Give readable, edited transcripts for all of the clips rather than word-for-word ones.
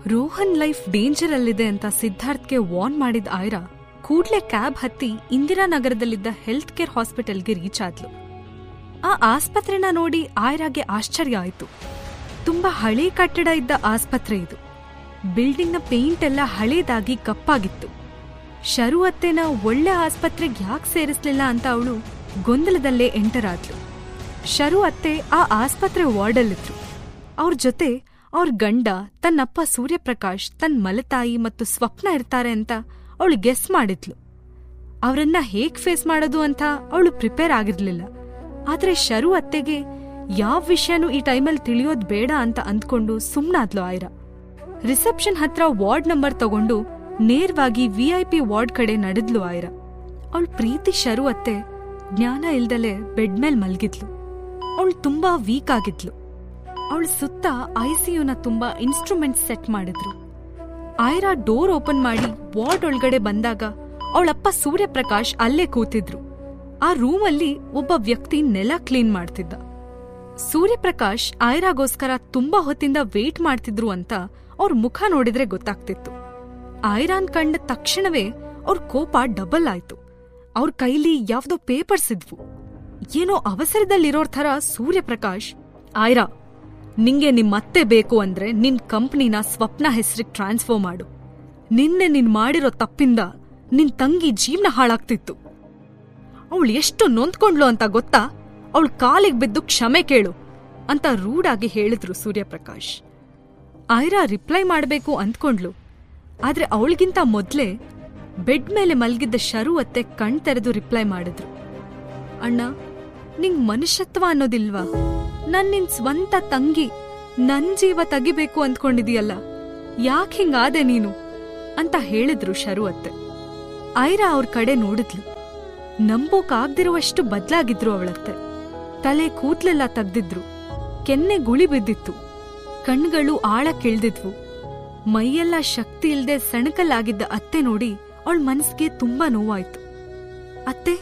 Rohan life danger ಅಲ್ಲಿದೆ ಅಂತ ಸಿದ್ಧಾರ್ಥ್ಗೆ warn ಮಾಡಿದ ಆಯ್ರಾ ಕೂಡ್ಲೆ ಕ್ಯಾಬ್ ಹತ್ತಿ ಇಂದಿರಾನಗರದಲ್ಲಿದ್ದ ಹೆಲ್ತ್ ಕೇರ್ ಹಾಸ್ಪಿಟಲ್ಗೆ ರೀಚ್ ಆದ್ಲು. ಆ ಆಸ್ಪತ್ರೆನ ನೋಡಿ ಆಯ್ರಾಗೆ ಆಶ್ಚರ್ಯ ಆಯ್ತು. ತುಂಬಾ ಹಳೇ ಕಟ್ಟಡ ಇದ್ದ ಆಸ್ಪತ್ರೆ ಇದು. ಬಿಲ್ಡಿಂಗ್ನ ಪೇಂಟ್ ಎಲ್ಲ ಹಳೇದಾಗಿ ಕಪ್ಪಾಗಿತ್ತು. ಶರು ಅತ್ತೆನ ಒಳ್ಳೆ ಆಸ್ಪತ್ರೆಗೆ ಯಾಕೆ ಸೇರಿಸ್ಲಿಲ್ಲ ಅಂತ ಅವಳು ಗೊಂದಲದಲ್ಲೇ ಎಂಟರ್ ಆದ್ಲು. ಶರು ಅತ್ತೆ ಆ ಆಸ್ಪತ್ರೆ ವಾರ್ಡಲ್ಲಿದ್ರು. ಅವ್ರ ಜೊತೆ ಅವ್ರ ಗಂಡ, ತನ್ನಪ್ಪ ಸೂರ್ಯಪ್ರಕಾಶ್, ತನ್ನ ಮಲತಾಯಿ ಮತ್ತು ಸ್ವಪ್ನ ಇರ್ತಾರೆ ಅಂತ ಅವಳು ಗೆಸ್ ಮಾಡಿದ್ಲು. ಅವರನ್ನ ಹೇಗ್ ಫೇಸ್ ಮಾಡೋದು ಅಂತ ಅವಳು ಪ್ರಿಪೇರ್ ಆಗಿರ್ಲಿಲ್ಲ. ಆದ್ರೆ ಶರು ಅತ್ತೆಗೆ ಯಾವ ವಿಷಯನೂ ಈ ಟೈಮಲ್ಲಿ ತಿಳಿಯೋದ್ ಬೇಡ ಅಂತ ಅಂದ್ಕೊಂಡು ಸುಮ್ನಾದ್ಲು ಆಯ್ರಾ. ರಿಸೆಪ್ಷನ್ ಹತ್ರ ವಾರ್ಡ್ ನಂಬರ್ ತಗೊಂಡು ನೇರವಾಗಿ VIP ವಾರ್ಡ್ ಕಡೆ ನಡೆದ್ಲು ಆಯ್ರಾ. ಅವಳು ಪ್ರೀತಿ ಶರು ಅತ್ತೆ ಜ್ಞಾನ ಇಲ್ದಲೆ ಬೆಡ್ ಮೇಲ್ ಮಲ್ಗಿದ್ಲು. ಅವಳು ತುಂಬಾ ವೀಕ್ ಆಗಿದ್ಲು. ಅವಳ ಸುತ್ತ ICUನ ತುಂಬಾ ಇನ್ಸ್ಟ್ರೂಮೆಂಟ್ ಸೆಟ್ ಮಾಡಿದ್ರು. ಆಯ್ರಾ ಡೋರ್ ಓಪನ್ ಮಾಡಿ ವಾರ್ಡ್ ಒಳಗಡೆ ಬಂದಾಗ ಅವಳಪ್ಪ ಸೂರ್ಯಪ್ರಕಾಶ್ ಅಲ್ಲೇ ಕೂತಿದ್ರು. ಆ ರೂಮಲ್ಲಿ ಒಬ್ಬ ವ್ಯಕ್ತಿ ನೆಲ ಕ್ಲೀನ್ ಮಾಡ್ತಿದ್ದ. ಸೂರ್ಯಪ್ರಕಾಶ್ ಆಯ್ರಾಗೋಸ್ಕರ ತುಂಬಾ ಹೊತ್ತಿಂದ ವೇಟ್ ಮಾಡ್ತಿದ್ರು ಅಂತ ಅವ್ರ ಮುಖ ನೋಡಿದ್ರೆ ಗೊತ್ತಾಗ್ತಿತ್ತು. ಆಯ್ರಾನ್ ಕಂಡ ತಕ್ಷಣವೇ ಅವ್ರ ಕೋಪ ಡಬಲ್ ಆಯ್ತು. ಅವ್ರ ಕೈಲಿ ಯಾವ್ದೋ ಪೇಪರ್ಸ್ ಇದ್ವು. ಏನೋ ಅವಸರದಲ್ಲಿರೋರ್ ಥರ ಸೂರ್ಯಪ್ರಕಾಶ್, ಆಯ್ರಾ, ನಿಂಗೆ ನಿಮ್ಮತ್ತೆ ಬೇಕು ಅಂದ್ರೆ ನಿನ್ ಕಂಪ್ನಿನ ಸ್ವಪ್ನ ಹೆಸರಿಗೆ ಟ್ರಾನ್ಸ್ಫರ್ ಮಾಡು. ನಿನ್ನೆ ನೀನ್ ಮಾಡಿರೋ ತಪ್ಪಿಂದ ನಿನ್ ತಂಗಿ ಜೀವನ ಹಾಳಾಗ್ತಿತ್ತು. ಅವಳು ಎಷ್ಟು ನೊಂದ್ಕೊಂಡ್ಲು ಅಂತ ಗೊತ್ತಾ? ಅವಳು ಕಾಲಿಗೆ ಬಿದ್ದು ಕ್ಷಮೆ ಕೇಳು ಅಂತ ರೂಢಾಗಿ ಹೇಳಿದ್ರು ಸೂರ್ಯಪ್ರಕಾಶ್. ಆಯ್ರಾ ರಿಪ್ಲೈ ಮಾಡ್ಬೇಕು ಅಂದ್ಕೊಂಡ್ಲು. ಆದ್ರೆ ಅವಳಿಗಿಂತ ಮೊದ್ಲೇ ಬೆಡ್ ಮೇಲೆ ಮಲ್ಗಿದ್ದ ಶರು ಅತ್ತೆ ಕಣ್ ತೆರೆದು ರಿಪ್ಲೈ ಮಾಡಿದ್ರು. ಅಣ್ಣ, ನಿಂಗ್ ಮನುಷ್ಯತ್ವ ಅನ್ನೋದಿಲ್ವಾ? ನಿನ್ ಸ್ವಂತ ತಂಗಿ ನನ್ ಜೀವ ತೆಗಿಬೇಕು ಅಂದ್ಕೊಂಡಿದೀಯಲ್ಲ, ಯಾಕೆ ಹಿಂಗಾದೆ ನೀನು ಅಂತ ಹೇಳಿದ್ರು ಶರು ಅತ್ತೆ. ಆಯ್ರಾ ಅವ್ರ ಕಡೆ ನೋಡಿದ್ಲು. ನಂಬೋಕಾಗ್ದಿರುವಷ್ಟು ಬದ್ಲಾಗಿದ್ರು ಅವಳತ್ತೆ. ತಲೆ ಕೂದ್ಲೆಲ್ಲ ತೆಗ್ದಿದ್ರು. ಕೆನ್ನೆ ಗುಳಿ ಬಿದ್ದಿತ್ತು. ಕಣ್ಗಳು ಆಳಕ್ಕಿಳ್ದಿದ್ವು. ಮೈಯೆಲ್ಲ ಶಕ್ತಿ ಇಲ್ದೆ ಸಣಕಲಾಗಿದ್ದ ಅತ್ತೆ ನೋಡಿ ಅವಳ ಮನಸ್ಸಿಗೆ ತುಂಬಾ ನೋವಾಯ್ತು. ಅತ್ತೆ,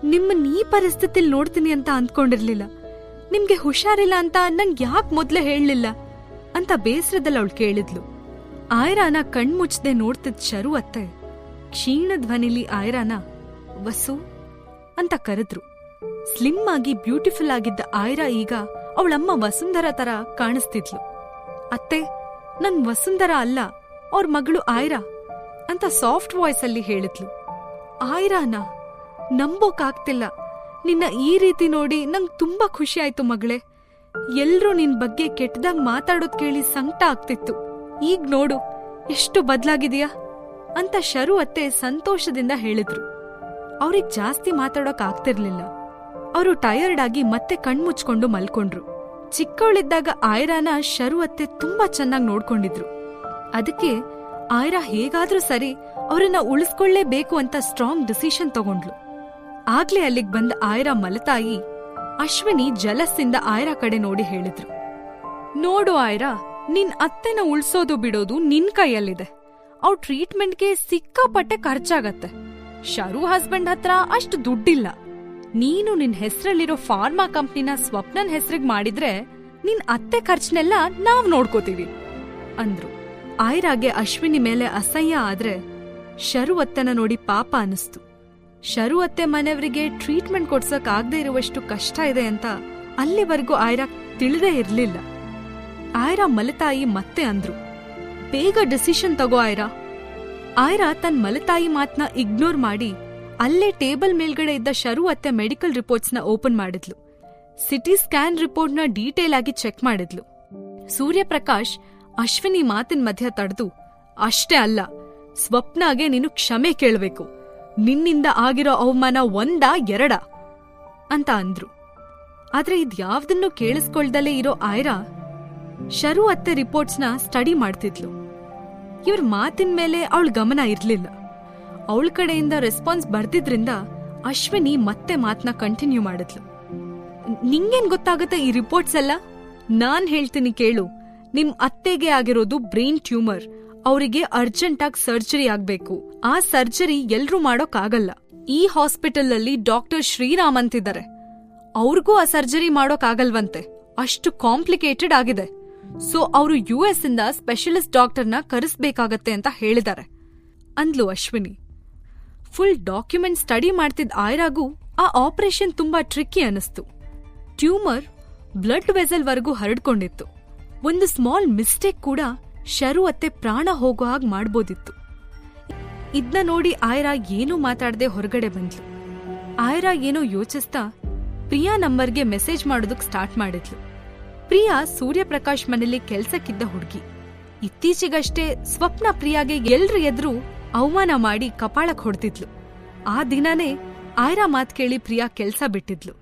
ನಿಮ್ಮನ್ನ ಈ ಪರಿಸ್ಥಿತಿಲ್ ನೋಡ್ತೀನಿ ಅಂತ ಅಂದ್ಕೊಂಡಿರ್ಲಿಲ್ಲ. ನಿಮ್ಗೆ ಹುಷಾರಿಲ್ಲ ಅಂತ ನಂಗ್ ಯಾಕೆ ಮೊದ್ಲೇ ಹೇಳಲಿಲ್ಲ ಅಂತ ಬೇಸರದಲ್ಲಿ ಅವಳು ಕೇಳಿದ್ಲು. ಆಯ್ರಾನ ಕಣ್ಮುಚ್ಚದೆ ನೋಡ್ತಿದ್ ಶರು ಅತ್ತೆ ಕ್ಷೀಣ ಧ್ವನಿಲಿ ಆಯ್ರಾನ ವಸು ಅಂತ ಕರೆದ್ರು. ಸ್ಲಿಮ್ ಆಗಿ ಬ್ಯೂಟಿಫುಲ್ ಆಗಿದ್ದ ಆಯ್ರಾ ಈಗ ಅವಳಮ್ಮ ವಸುಂಧರ ತರ ಕಾಣಿಸ್ತಿದ್ಲು. ಅತ್ತೆ, ನನ್ ವಸುಂಧರ ಅಲ್ಲ, ಅವ್ರ ಮಗಳು ಆಯ್ರಾ ಅಂತ ಸಾಫ್ಟ್ ವಾಯ್ಸ್ ಅಲ್ಲಿ ಹೇಳಿದ್ಲು. ಆಯ್ರಾನ, ನಂಬೋಕಾಗ್ತಿಲ್ಲ. ನಿನ್ನ ಈ ರೀತಿ ನೋಡಿ ನಂಗ್ ತುಂಬಾ ಖುಷಿ ಆಯ್ತು ಮಗಳೇ. ಎಲ್ರೂ ನಿನ್ ಬಗ್ಗೆ ಕೆಟ್ಟದಾಗ ಮಾತಾಡೋದ್ ಕೇಳಿ ಸಂಕಟ ಆಗ್ತಿತ್ತು. ಈಗ ನೋಡು ಎಷ್ಟು ಬದ್ಲಾಗಿದೀಯಾ ಅಂತ ಶರು ಅತ್ತೆ ಸಂತೋಷದಿಂದ ಹೇಳಿದ್ರು. ಅವ್ರಿಗ್ ಜಾಸ್ತಿ ಮಾತಾಡೋಕ್ ಆಗ್ತಿರ್ಲಿಲ್ಲ. ಅವರು ಟಯರ್ಡ್ ಆಗಿ ಮತ್ತೆ ಕಣ್ಮುಚ್ಕೊಂಡು ಮಲ್ಕೊಂಡ್ರು. ಚಿಕ್ಕವಳಿದ್ದಾಗ ಆಯ್ರಾನ ಶರು ಅತ್ತೆ ತುಂಬಾ ಚೆನ್ನಾಗಿ ನೋಡ್ಕೊಂಡಿದ್ರು. ಅದಕ್ಕೆ ಆಯ್ರಾ ಹೇಗಾದ್ರೂ ಸರಿ ಅವರನ್ನ ಉಳಿಸ್ಕೊಳ್ಳೇಬೇಕು ಅಂತ ಸ್ಟ್ರಾಂಗ್ ಡಿಸಿಷನ್ ತಗೊಂಡ್ಲು. ಆಗ್ಲೇ ಅಲ್ಲಿಗ್ ಬಂದ ಆಯ್ರಾ ಮಲತಾಯಿ ಅಶ್ವಿನಿ ಜಲಸ್ಸಿಂದ ಆಯ್ರಾ ಕಡೆ ನೋಡಿ ಹೇಳಿದ್ರು, ನೋಡು ಆಯ್ರಾ, ನಿನ್ ಅತ್ತೆನ ಉಳ್ಸೋದು ಬಿಡೋದು ನಿನ್ ಕೈಯಲ್ಲಿದೆ. ಅವ್ರ ಟ್ರೀಟ್ಮೆಂಟ್ಗೆ ಸಿಕ್ಕಾಪಟ್ಟೆ ಖರ್ಚಾಗತ್ತೆ. ಶರು ಹಸ್ಬೆಂಡ್ ಹತ್ರ ಅಷ್ಟು ದುಡ್ಡಿಲ್ಲ. ನೀನು ನಿನ್ ಹೆಸ್ರಲ್ಲಿರೋ ಫಾರ್ಮಾ ಕಂಪ್ನಿನ ಸ್ವಪ್ನನ್ ಹೆಸ್ರಿಗ್ ಮಾಡಿದ್ರೆ ನಿನ್ ಅತ್ತೆ ಖರ್ಚನೆಲ್ಲ ನಾವ್ ನೋಡ್ಕೋತೀವಿ ಅಂದ್ರು. ಆಯ್ರಾಗೆ ಅಶ್ವಿನಿ ಮೇಲೆ ಅಸಹ್ಯ ಆದ್ರೆ ಶರು ಅತ್ತೆನ ನೋಡಿ ಪಾಪ ಅನಿಸ್ತು. ಶರು ಅತ್ತೆ ಮನೆಯವರಿಗೆ ಟ್ರೀಟ್ಮೆಂಟ್ ಕೊಡ್ಸಕ್ ಆಗದೆ ಇರುವಷ್ಟು ಕಷ್ಟ ಇದೆ ಅಂತ ಅಲ್ಲಿವರೆಗೂ ಆಯ್ರಾ ತಿಳಿದೇ ಇರ್ಲಿಲ್ಲ. ಆಯ್ರಾ ಮಲತಾಯಿ ಮತ್ತೆ ಅಂದ್ರು, ಬೇಗ ಡಿಸಿಷನ್ ತಗೋ ಆಯ್ರಾ. ಆಯ್ರಾ ತನ್ ಮಲತಾಯಿ ಮಾತ್ನ ಇಗ್ನೋರ್ ಮಾಡಿ ಅಲ್ಲೇ ಟೇಬಲ್ ಮೇಲ್ಗಡೆ ಇದ್ದ ಶರು ಅತ್ತೆ ಮೆಡಿಕಲ್ ರಿಪೋರ್ಟ್ಸ್ನ ಓಪನ್ ಮಾಡಿದ್ಲು. ಸಿಟಿ ಸ್ಕ್ಯಾನ್ ರಿಪೋರ್ಟ್ನ ಡೀಟೇಲ್ ಆಗಿ ಚೆಕ್ ಮಾಡಿದ್ಲು. ಸೂರ್ಯಪ್ರಕಾಶ್ ಅಶ್ವಿನಿ ಮಾತಿನ ಮಧ್ಯ ತಡೆದು, ಅಷ್ಟೇ ಅಲ್ಲ, ಸ್ವಪ್ನಾಗೆ ನೀನು ಕ್ಷಮೆ ಕೇಳಬೇಕು. ನಿನ್ನಿಂದ ಆಗಿರೋ ಅವಮಾನ ಒಂದಾ ಎರಡಾ ಅಂತ ಅಂದ್ರು. ಆದ್ರೆ ಇದ್ಯಾವ್ದನ್ನೂ ಕೇಳಿಸ್ಕೊಳ್ದಲೇ ಇರೋ ಆಯ್ರಾ ಶರು ಅತ್ತೆ ರಿಪೋರ್ಟ್ಸ್ನ ಸ್ಟಡಿ ಮಾಡ್ತಿದ್ಲು. ಇವ್ರ ಮಾತಿನ ಮೇಲೆ ಅವಳ ಗಮನ ಇರ್ಲಿಲ್ಲ. ಅವಳ ಕಡೆಯಿಂದ ರೆಸ್ಪಾನ್ಸ್ ಬರ್ದಿದ್ರಿಂದ ಅಶ್ವಿನಿ ಮತ್ತೆ ಮಾತನ್ನ ಕಂಟಿನ್ಯೂ ಮಾಡಿದ್ಲು. ನಿಂಗೇನ್ ಗೊತ್ತಾಗತ್ತೆ ಈ ರಿಪೋರ್ಟ್ಸ್ ಎಲ್ಲ? ನಾನ್ ಹೇಳ್ತೀನಿ ಕೇಳು. ನಿಮ್ ಅತ್ತೆಗೆ ಆಗಿರೋದು ಬ್ರೈನ್ ಟ್ಯೂಮರ್. ಅವರಿಗೆ ಅರ್ಜೆಂಟಾಗಿ ಸರ್ಜರಿ ಆಗ್ಬೇಕು. ಆ ಸರ್ಜರಿ ಎಲ್ರೂ ಮಾಡೋಕ್ಕಾಗಲ್ಲ. ಈ ಹಾಸ್ಪಿಟಲ್ ಅಲ್ಲಿ ಡಾಕ್ಟರ್ ಶ್ರೀರಾಮ್ ಅಂತಿದ್ದಾರೆ. ಅವ್ರಿಗೂ ಆ ಸರ್ಜರಿ ಮಾಡೋಕ್ಕಾಗಲ್ವಂತೆ. ಅಷ್ಟು ಕಾಂಪ್ಲಿಕೇಟೆಡ್ ಆಗಿದೆ. ಸೊ ಅವರು US ಇಂದ ಸ್ಪೆಷಲಿಸ್ಟ್ ಡಾಕ್ಟರ್ನ ಕರೆಸ್ಬೇಕಾಗತ್ತೆ ಅಂತ ಹೇಳಿದ್ದಾರೆ ಅಂದ್ಲು ಅಶ್ವಿನಿ. ಫುಲ್ ಡಾಕ್ಯುಮೆಂಟ್ ಸ್ಟಡಿ ಮಾಡ್ತಿದ್ದ ಆಯ್ರಾಗೂ ಆ ಆಪರೇಷನ್ ತುಂಬಾ ಟ್ರಿಕ್ಕಿ ಅನಿಸ್ತು. ಟ್ಯೂಮರ್ ಬ್ಲಡ್ ವೆಸಲ್ವರೆಗೂ ಹರಡ್ಕೊಂಡಿತ್ತು. ಒಂದು ಸ್ಮಾಲ್ ಮಿಸ್ಟೇಕ್ ಕೂಡ ಶರು ಅತ್ತೆ ಪ್ರಾಣ ಹೋಗೋ ಹಾಗೆ ಮಾಡ್ಬೋದಿತ್ತು. ಇದ್ನ ನೋಡಿ ಆಯ್ರಾ ಏನೂ ಮಾತಾಡದೆ ಹೊರಗಡೆ ಬಂದ್ಲು. ಆಯ್ರಾ ಏನೋ ಯೋಚಿಸ್ತಾ ಪ್ರಿಯಾ ನಂಬರ್ಗೆ ಮೆಸೇಜ್ ಮಾಡೋದಕ್ ಸ್ಟಾರ್ಟ್ ಮಾಡಿದ್ಲು. ಪ್ರಿಯಾ ಸೂರ್ಯಪ್ರಕಾಶ್ ಮನೇಲಿ ಕೆಲ್ಸಕ್ಕಿದ್ದ ಹುಡುಗಿ. ಇತ್ತೀಚೆಗಷ್ಟೇ ಸ್ವಪ್ನ ಪ್ರಿಯಾಗೆ ಎಲ್ರ ಎದುರು ಅವಮಾನ ಮಾಡಿ ಕಪಾಳಕ್ ಹೊಡ್ತಿದ್ಲು. ಆ ದಿನಾನೇ ಆಯ್ರಾ ಮಾತ್ ಕೇಳಿ ಪ್ರಿಯಾ ಕೆಲ್ಸ ಬಿಟ್ಟಿದ್ಲು.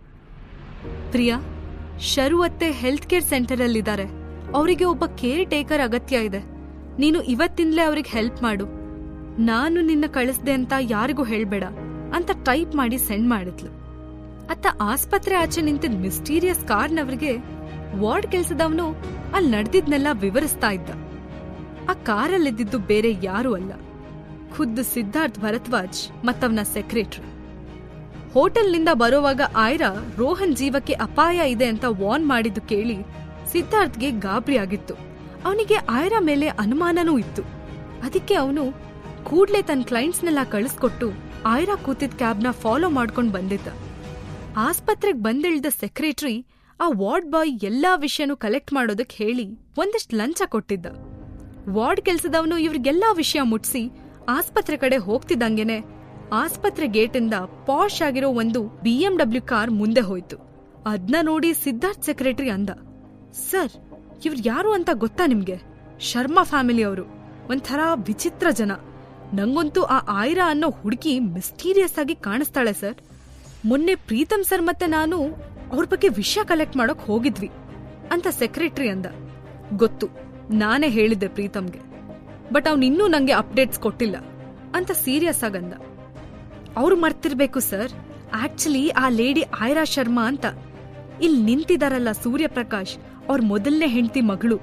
ಪ್ರಿಯಾ, ಶರು ಅತ್ತೆ ಹೆಲ್ತ್ ಕೇರ್ ಸೆಂಟರಲ್ಲಿದ್ದಾರೆ. ಅವರಿಗೆ ಒಬ್ಬ ಕೇರ್ ಟೇಕರ್ ಅಗತ್ಯ ಇದೆ. ನೀನು ಇವತ್ತಿಂದಲೇ ಅವ್ರಿಗೆ ಹೆಲ್ಪ್ ಮಾಡು. ನಾನು ನಿನ್ನ ಕಳಿಸ್ದೆ ಅಂತ ಯಾರಿಗೂ ಹೇಳ್ಬೇಡ ಅಂತ ಟೈಪ್ ಮಾಡಿ ಸೆಂಡ್ ಮಾಡಿದ್ಲು. ಅತ್ತ ಆಸ್ಪತ್ರೆ ಆಚೆ ನಿಂತಿದ್ದ ಮಿಸ್ಟೀರಿಯಸ್ ಕಾರ್ನವ್ರಿಗೆ ವಾರ್ಡ್ ಕೆಲ್ಸದವನು ಅಲ್ಲಿ ನಡೆದಿದ್ನೆಲ್ಲ ವಿವರಿಸ್ತಾ ಇದ್ದ. ಆ ಕಾರಲ್ಲಿದ್ದಿದ್ದು ಬೇರೆ ಯಾರೂ ಅಲ್ಲ, ಖುದ್ದು ಸಿದ್ಧಾರ್ಥ್ ಭರದ್ವಾಜ್ ಮತ್ತವನ ಸೆಕ್ರೆಟರಿ. ಹೋಟೆಲ್ನಿಂದ ಬರೋವಾಗ ಆಯ್ರಾ ರೋಹನ್ ಜೀವಕ್ಕೆ ಅಪಾಯ ಇದೆ ಅಂತ ವಾರ್ನ್ ಮಾಡಿದ್ದು ಕೇಳಿ ಸಿದ್ಧಾರ್ಥ್ಗೆ ಗಾಬರಿ ಆಗಿತ್ತು. ಅವನಿಗೆ ಆಯ್ರಾ ಮೇಲೆ ಅನುಮಾನನೂ ಇತ್ತು. ಅದಕ್ಕೆ ಅವನು ಕೂಡ್ಲೆ ತನ್ನ ಕ್ಲೈಂಟ್ಸ್ನೆಲ್ಲ ಕಳಿಸ್ಕೊಟ್ಟು ಆಯ್ರಾ ಕೂತಿದ್ದ ಕ್ಯಾಬ್ನ ಫಾಲೋ ಮಾಡ್ಕೊಂಡ್ ಬಂದಿದ್ದ. ಆಸ್ಪತ್ರೆಗೆ ಬಂದಿಳ್ದ ಸೆಕ್ರೆಟರಿ ಆ ವಾರ್ಡ್ ಬಾಯ್ ಎಲ್ಲಾ ವಿಷಯನೂ ಕಲೆಕ್ಟ್ ಮಾಡೋದಕ್ಕೆ ಹೇಳಿ ಒಂದಿಷ್ಟು ಲಂಚ ಕೊಟ್ಟಿದ್ದ. ವಾರ್ಡ್ ಕೆಲ್ಸದವನು ಇವ್ರಿಗೆಲ್ಲಾ ವಿಷಯ ಮುಟ್ಸಿ ಆಸ್ಪತ್ರೆ ಕಡೆ ಹೋಗ್ತಿದ್ದಂಗೆನೆ ಆಸ್ಪತ್ರೆ ಗೇಟಿಂದ ಪಾಶ್ ಆಗಿರೋ ಒಂದು BMW ಕಾರ್ ಮುಂದೆ ಹೋಯ್ತು. ಅದ್ನ ನೋಡಿ ಸಿದ್ಧಾರ್ಥ್ ಸೆಕ್ರೆಟರಿ ಅಂದ, ಸರ್, ಇವ್ರು ಯಾರು ಅಂತ ಗೊತ್ತಾ ನಿಮ್ಗೆ? ಶರ್ಮಾ ಫ್ಯಾಮಿಲಿ ಅವರು. ಒಂಥರ ವಿಚಿತ್ರ ಜನ. ನಂಗಂತೂ ಆ ಆಯ್ರಾ ಅನ್ನೋ ಹುಡುಗಿ ಮಿಸ್ಟೀರಿಯಸ್ ಆಗಿ ಕಾಣಿಸ್ತಾಳೆ ಸರ್. ಮೊನ್ನೆ ಪ್ರೀತಮ್ ಸರ್ ಮತ್ತೆ ನಾನು ಅವ್ರ ಬಗ್ಗೆ ವಿಷಯ ಕಲೆಕ್ಟ್ ಮಾಡೋಕ್ ಹೋಗಿದ್ವಿ ಅಂತ ಸೆಕ್ರೆಟರಿ ಅಂದ. ಗೊತ್ತು, ನಾನೇ ಹೇಳಿದ್ದೆ ಪ್ರೀತಮ್ಗೆ, ಬಟ್ ಅವ್ನಿನ್ನೂ ನಂಗೆ ಅಪ್ಡೇಟ್ಸ್ ಕೊಟ್ಟಿಲ್ಲ ಅಂತ ಸೀರಿಯಸ್ ಆಗಂದ. ಅವ್ರು ಮರ್ತಿರ್ಬೇಕು ಸರ್, ಆಕ್ಚುಲಿ ಆ ಲೇಡಿ ಆಯ್ರಾ ಶರ್ಮಾ ಅಂತ. ಇಲ್ಲಿ ನಿಂತಿದಾರಲ್ಲ ಸೂರ್ಯಪ್ರಕಾಶ್, ಅವ್ರ ಮೊದಲನೇ ಹೆಂಡತಿ ಮಗಳು.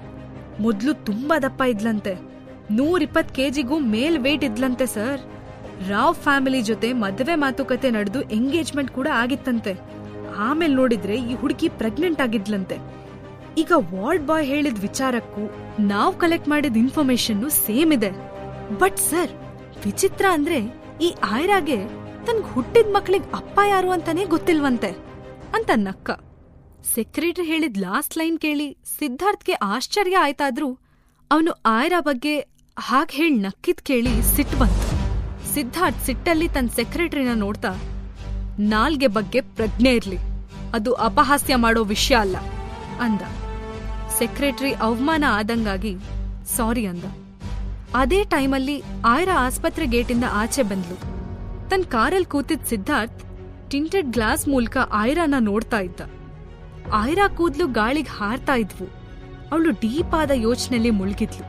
ಮೊದ್ಲು ತುಂಬಾ ದಪ್ಪ ಇದ್ಲಂತೆ, 120 kgಗೂ ಮೇಲ್ ವೇಟ್ ಇದ್ಲಂತೆ ಸರ್. ರಾವ್ ಫ್ಯಾಮಿಲಿ ಜೊತೆ ಮದುವೆ ಮಾತುಕತೆ ನಡೆದು ಎಂಗೇಜ್ಮೆಂಟ್ ಕೂಡ ಆಗಿತ್ತಂತೆ. ಆಮೇಲೆ ನೋಡಿದ್ರೆ ಈ ಹುಡುಗಿ ಪ್ರೆಗ್ನೆಂಟ್ ಆಗಿದ್ಲಂತೆ. ಈಗ ವಾರ್ಡ್ ಬಾಯ್ ಹೇಳಿದ ವಿಚಾರಕ್ಕೂ ನಾವ್ ಕಲೆಕ್ಟ್ ಮಾಡಿದ ಇನ್ಫಾರ್ಮೇಶನ್ ಸೇಮ್ ಇದೆ. ಬಟ್ ಸರ್, ವಿಚಿತ್ರ ಅಂದ್ರೆ ಈ ಆಯ್ರಾಗೆ ತನ್ಗ್ ಹುಟ್ಟಿದ ಮಕ್ಳಿಗೆ ಅಪ್ಪ ಯಾರು ಅಂತಾನೆ ಗೊತ್ತಿಲ್ವಂತೆ ಅಂತ ನಕ್ಕ. ಸೆಕ್ರೆಟರಿ ಹೇಳಿದ ಲಾಸ್ಟ್ ಲೈನ್ ಕೇಳಿ ಸಿದ್ಧಾರ್ಥ್ಗೆ ಆಶ್ಚರ್ಯ ಆಯ್ತಾದ್ರೂ ಅವನು ಆಯ್ರಾ ಬಗ್ಗೆ ಹಾಗೆ ಹೇಳಿ ನಕ್ಕಿದ್ ಕೇಳಿ ಸಿಟ್ಟು ಬಂತು. ಸಿದ್ಧಾರ್ಥ್ ಸಿಟ್ಟಲ್ಲಿ ತನ್ನ ಸೆಕ್ರೆಟರಿನ ನೋಡ್ತಾ, ನಾಲ್ಗೆ ಬಗ್ಗೆ ಪ್ರಜ್ಞೆ ಇರ್ಲಿ, ಅದು ಅಪಹಾಸ್ಯ ಮಾಡೋ ವಿಷಯ ಅಲ್ಲ ಅಂದ. ಸೆಕ್ರೆಟರಿ ಅವಮಾನ ಆದಂಗಾಗಿ ಸಾರಿ ಅಂದ. ಅದೇ ಟೈಮಲ್ಲಿ ಆಯ್ರಾ ಆಸ್ಪತ್ರೆ ಗೇಟಿಂದ ಆಚೆ ಬಂದ್ಲು. ತನ್ನ ಕಾರಲ್ಲಿ ಕೂತಿದ್ದ ಸಿದ್ಧಾರ್ಥ್ ಟಿಂಟೆಡ್ ಗ್ಲಾಸ್ ಮೂಲಕ ಆಯ್ರಾನ ನೋಡ್ತಾ ಇದ್ದ. ಆಯ್ರಾ ಕೂದ್ಲು ಗಾಳಿಗೆ ಹಾರ್ತಾ ಇದ್ವು. ಅವಳು ಡೀಪ್ ಆದ ಯೋಚನೆಯಲ್ಲಿ ಮುಳುಗಿದ್ಲು.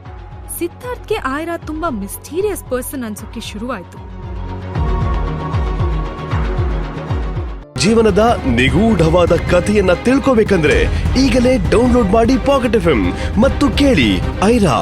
ಸಿದ್ಧಾರ್ಥ್ಗೆ ಆಯ್ರಾ ತುಂಬಾ ಮಿಸ್ಟೀರಿಯಸ್ ಪರ್ಸನ್ ಅನ್ಸೋಕೆ ಶುರುವಾಯ್ತು. ಜೀವನದ ನಿಗೂಢವಾದ ಕಥೆಯನ್ನ ತಿಳ್ಕೋಬೇಕಂದ್ರೆ ಈಗಲೇ ಡೌನ್ಲೋಡ್ ಮಾಡಿ ಪಾಕೆಟ್ FM ಮತ್ತು ಕೇಳಿ ಐರಾ.